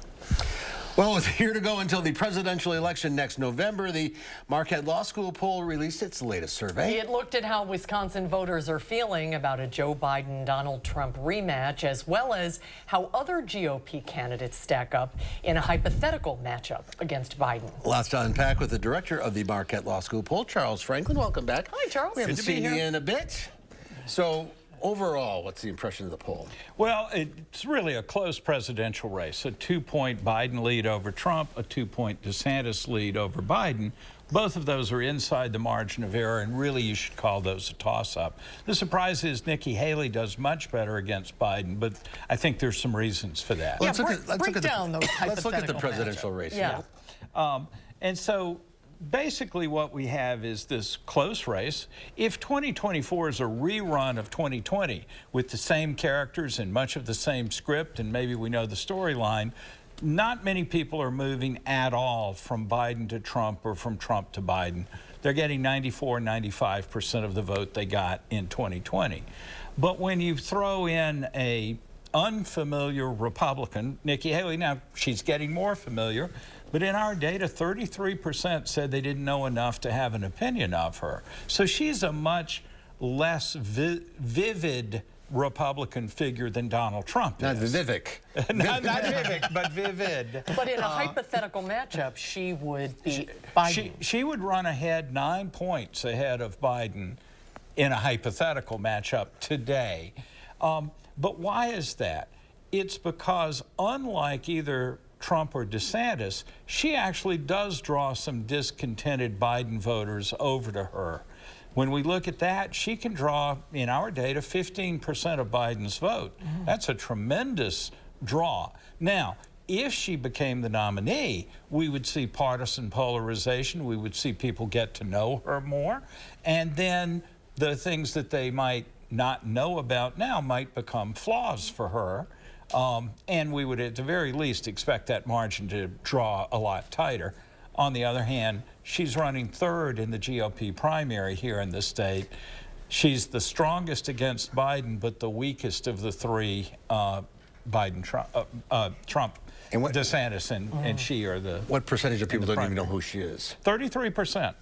Well, with a year to go until the presidential election next November, the Marquette Law School poll released its latest survey. It looked at how Wisconsin voters are feeling about a Joe Biden-Donald Trump rematch, as well as how other GOP candidates stack up in a hypothetical matchup against Biden. Lots to unpack with the director of the Marquette Law School poll, Charles Franklin. Welcome back. Hi, Charles. We haven't seen you in a bit. So, overall, what's the impression of the poll? Well, it's really a close presidential race. A 2-point Biden lead over Trump, a 2-point DeSantis lead over Biden. Both of those are inside the margin of error, and really you should call those a toss-up. The surprise is Nikki Haley does much better against Biden, but I think there's some reasons for that. Yeah, break down those hypothetical Let's look at the presidential race. Yeah. And so basically what we have is this close race. If 2024 is a rerun of 2020 with the same characters and much of the same script, and maybe we know the storyline, not many people are moving at all from Biden to Trump or from Trump to Biden. They're getting 94, 95% of the vote they got in 2020. But when you throw in a unfamiliar Republican, Nikki Haley, now she's getting more familiar, but in our data, 33% said they didn't know enough to have an opinion of her. So she's a much less vivid Republican figure than Donald Trump Not is. Vivek. Not Vivek, but vivid. But in a hypothetical matchup, she would beat Biden. She would run ahead 9 points ahead of Biden in a hypothetical matchup today. But why is that? It's because unlike either Trump or DeSantis, she actually does draw some discontented Biden voters over to her. When we look at that, she can draw, in our data, 15% of Biden's vote. That's a tremendous draw. Now, if she became the nominee, we would see partisan polarization. We would see people get to know her more. And then the things that they might not know about now might become flaws for her. And we would, at the very least, expect that margin to draw a lot tighter. On the other hand, she's running third in the GOP primary here in the state. She's the strongest against Biden, but the weakest of the three, Trump, and DeSantis, and she are the. What percentage of people don't even know who she is? 33%,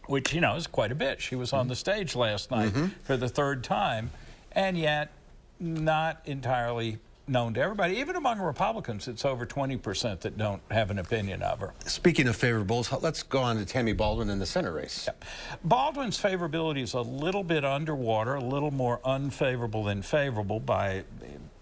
which, you know, is quite a bit. She was on the stage last night for the third time, and yet not entirely known to everybody. Even among Republicans, it's over 20% that don't have an opinion of her. Speaking of favorables, let's go on to Tammy Baldwin in the Senate race. Yeah. Baldwin's favorability is a little bit underwater, a little more unfavorable than favorable by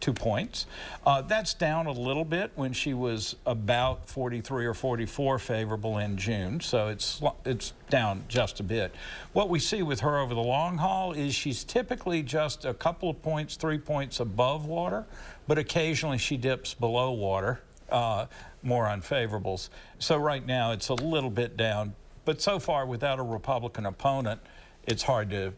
2 points. That's down a little bit when she was about 43 or 44 favorable in June, so it's down just a bit. What we see with her over the long haul is she's typically just a couple of points, 3 points above water, but occasionally she dips below water, more unfavorables. So right now it's a little bit down, but so far without a Republican opponent, it's hard to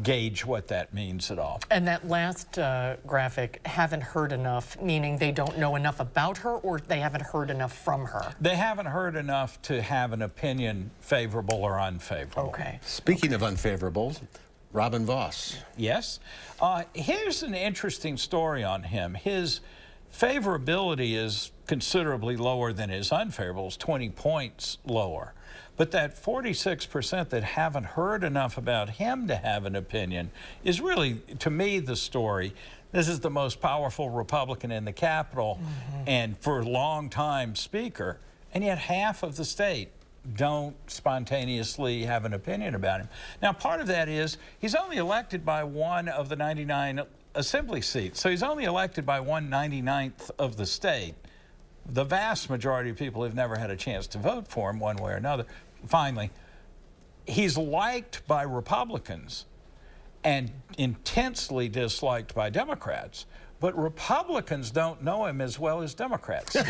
gauge what that means at all. And that last graphic, haven't heard enough, meaning they don't know enough about her, or they haven't heard enough from her? They haven't heard enough to have an opinion favorable or unfavorable. Okay. Speaking of unfavorable, Robin Vos. Yes. Here's an interesting story on him. His favorability is considerably lower than his unfavorables, 20 points lower. But that 46% that haven't heard enough about him to have an opinion is really, to me, the story. This is the most powerful Republican in the Capitol and for a long time Speaker, and yet half of the state don't spontaneously have an opinion about him. Now, part of that is he's only elected by one of the 99 assembly seats, so he's only elected by 1/99th of the state. The vast majority of people have never had a chance to vote for him one way or another. Finally, he's liked by Republicans and intensely disliked by Democrats, but Republicans don't know him as well as Democrats do.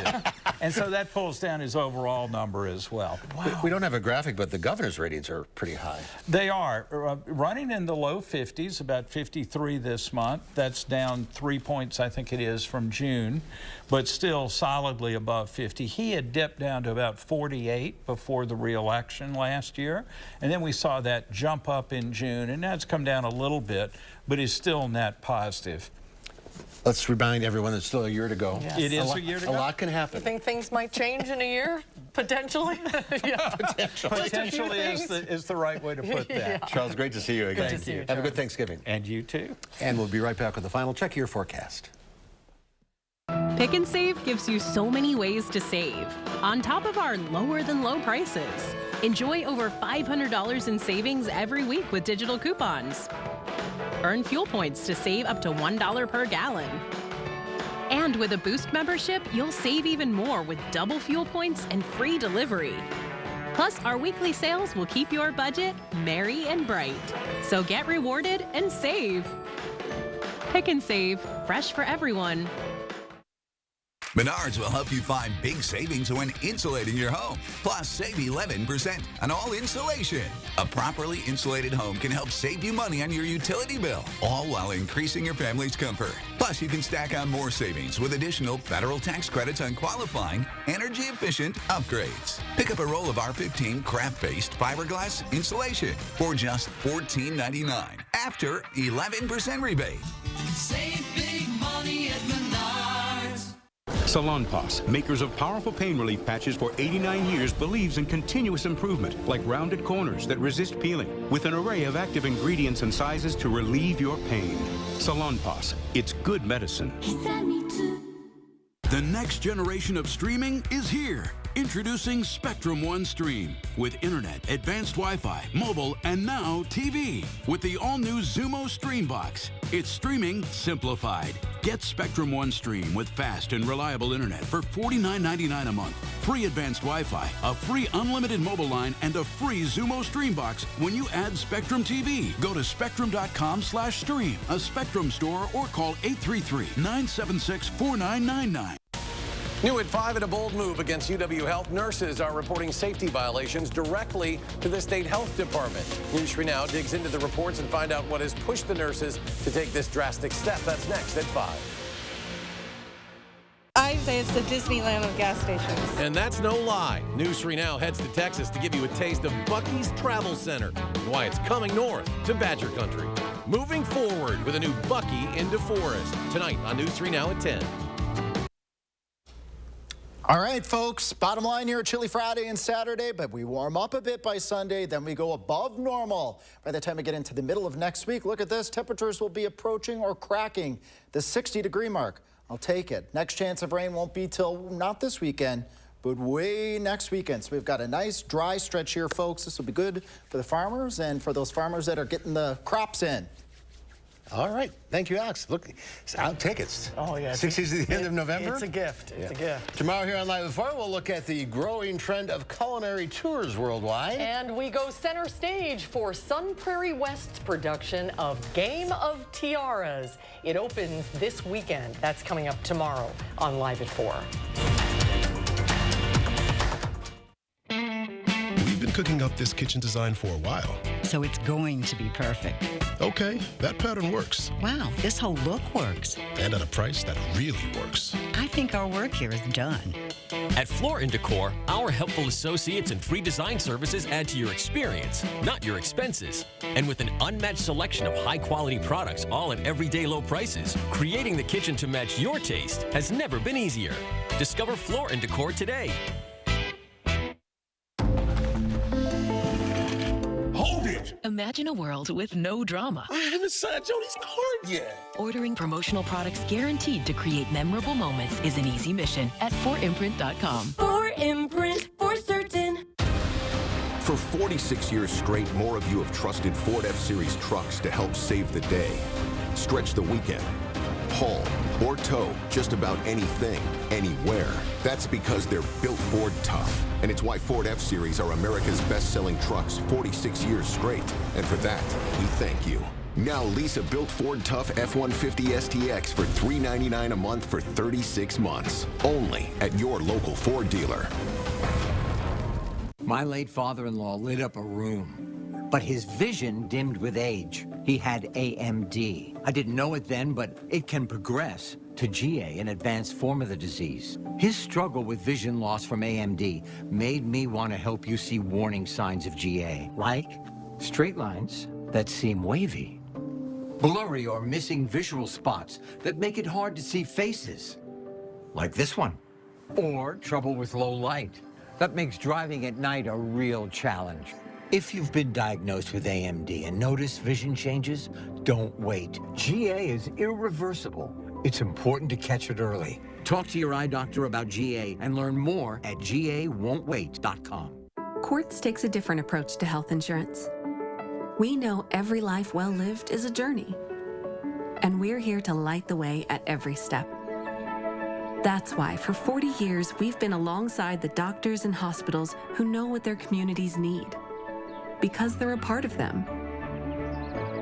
And so that pulls down his overall number as well. Wow. We don't have a graphic, but the governor's ratings are pretty high. They are. Running in the low 50s, about 53 this month. That's down 3 points, I think it is, from June, but still solidly above 50. He had dipped down to about 48 before the re-election last year, and then we saw that jump up in June, and that's come down a little bit, but is still net positive. Let's remind everyone it's still a year to go. Yes. It is a year to go. A lot can happen. You think things might change in a year? Potentially? Yeah. Potentially is the right way to put that. Yeah. Charles, great to see you again. Good to see you, Have a good Thanksgiving. And you too. And we'll be right back with the final check your forecast. Pick and Save gives you so many ways to save, on top of our lower than low prices. Enjoy over $500 in savings every week with digital coupons. Earn fuel points to save up to $1 per gallon. And with a Boost membership, you'll save even more with double fuel points and free delivery. Plus, our weekly sales will keep your budget merry and bright. So get rewarded and save. Pick and Save, fresh for everyone. Menards will help you find big savings when insulating your home. Plus, save 11% on all insulation. A properly insulated home can help save you money on your utility bill, all while increasing your family's comfort. Plus, you can stack on more savings with additional federal tax credits on qualifying, energy-efficient upgrades. Pick up a roll of R15 craft-based fiberglass insulation for just $14.99 after 11% rebate. Save big money at Menards. Salonpas, makers of powerful pain relief patches for 89 years, believes in continuous improvement, like rounded corners that resist peeling, with an array of active ingredients and sizes to relieve your pain. Salonpas, it's good medicine. The next generation of streaming is here. Introducing Spectrum One Stream with internet, advanced Wi-Fi, mobile, and now TV with the all-new Xumo Stream Box. It's streaming simplified. Get Spectrum One Stream with fast and reliable internet for $49.99 a month, free advanced Wi-Fi, a free unlimited mobile line, and a free Xumo Stream Box when you add Spectrum TV. Go to spectrum.com/stream, a Spectrum store, or call 833-976-4999. New at 5, in a bold move against UW Health, nurses are reporting safety violations directly to the state health department. News 3 Now digs into the reports and find out what has pushed the nurses to take this drastic step. That's next at 5. I'd say it's the Disneyland of gas stations. And that's no lie. News 3 Now heads to Texas to give you a taste of Buc-ee's Travel Center and why it's coming north to Badger Country. Moving forward with a new Buc-ee in DeForest. Tonight on News 3 Now at 10. All right, folks, bottom line here, chilly Friday and Saturday, but we warm up a bit by Sunday, then we go above normal. By the time we get into the middle of next week, look at this, temperatures will be approaching or cracking the 60-degree mark. I'll take it. Next chance of rain won't be till not this weekend, but way next weekend. So we've got a nice dry stretch here, folks. This will be good for the farmers and for those farmers that are getting the crops in. All right. Thank you, Alex. Look, I'll take it. Oh, yeah. 60s at the end of November? It's a gift. It's a gift. Tomorrow here on Live at 4, we'll look at the growing trend of culinary tours worldwide. And we go center stage for Sun Prairie West's production of Game of Tiaras. It opens this weekend. That's coming up tomorrow on Live at 4. We've been cooking up this kitchen design for a while. So it's going to be perfect. Okay, that pattern works. Wow, this whole look works. And at a price that really works. I think our work here is done. At Floor & Decor, our helpful associates and free design services add to your experience, not your expenses. And with an unmatched selection of high-quality products, all at everyday low prices, creating the kitchen to match your taste has never been easier. Discover Floor & Decor today. Hold it! Imagine a world with no drama. I haven't signed Jody's card yet. Ordering promotional products guaranteed to create memorable moments is an easy mission at 4imprint.com. 4imprint, for certain. For 46 years straight, more of you have trusted Ford F-Series trucks to help save the day. Stretch the weekend. Haul or tow just about anything, anywhere. That's because they're built Ford tough. And it's why Ford F-Series are America's best-selling trucks 46 years straight. And for that, we thank you. Now lease a built Ford Tough F-150 STX for $399 a month for 36 months. Only at your local Ford dealer. My late father-in-law lit up a room, but his vision dimmed with age. He had AMD. I didn't know it then, but it can progress to GA, an advanced form of the disease. His struggle with vision loss from AMD made me want to help you see warning signs of GA, like straight lines that seem wavy, blurry or missing visual spots that make it hard to see faces, like this one, or trouble with low light. That makes driving at night a real challenge. If you've been diagnosed with AMD and notice vision changes, don't wait. GA is irreversible. It's important to catch it early. Talk to your eye doctor about GA and learn more at gawon'twait.com. Quartz takes a different approach to health insurance. We know every life well lived is a journey, and we're here to light the way at every step. That's why for 40 years, we've been alongside the doctors and hospitals who know what their communities need. Because they're a part of them.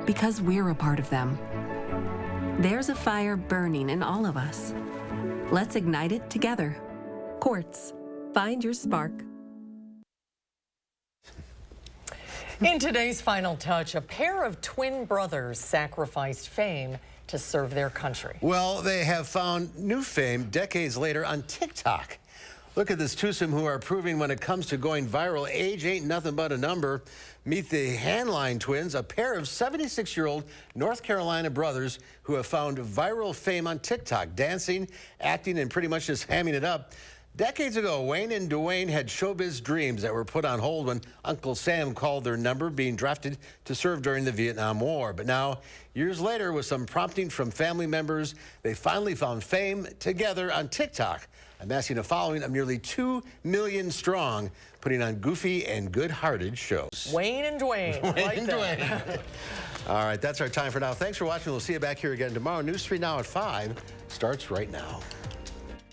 Because we're a part of them. There's a fire burning in all of us. Let's ignite it together. Quartz. Find your spark. In today's Final Touch, a pair of twin brothers sacrificed fame to serve their country. Well, they have found new fame decades later on TikTok. Look at this twosome who are proving when it comes to going viral, age ain't nothing but a number. Meet the Handline twins, a pair of 76-year-old North Carolina brothers who have found viral fame on TikTok, dancing, acting, and pretty much just hamming it up. Decades ago, Wayne and Dwayne had showbiz dreams that were put on hold when Uncle Sam called their number, being drafted to serve during the Vietnam War. But now, years later, with some prompting from family members, they finally found fame together on TikTok, amassing a following of nearly 2 million strong, putting on goofy and good-hearted shows. Wayne and Dwayne. Wayne and Dwayne. All right, that's our time for now. Thanks for watching. We'll see you back here again tomorrow. News 3 Now at 5 starts right now.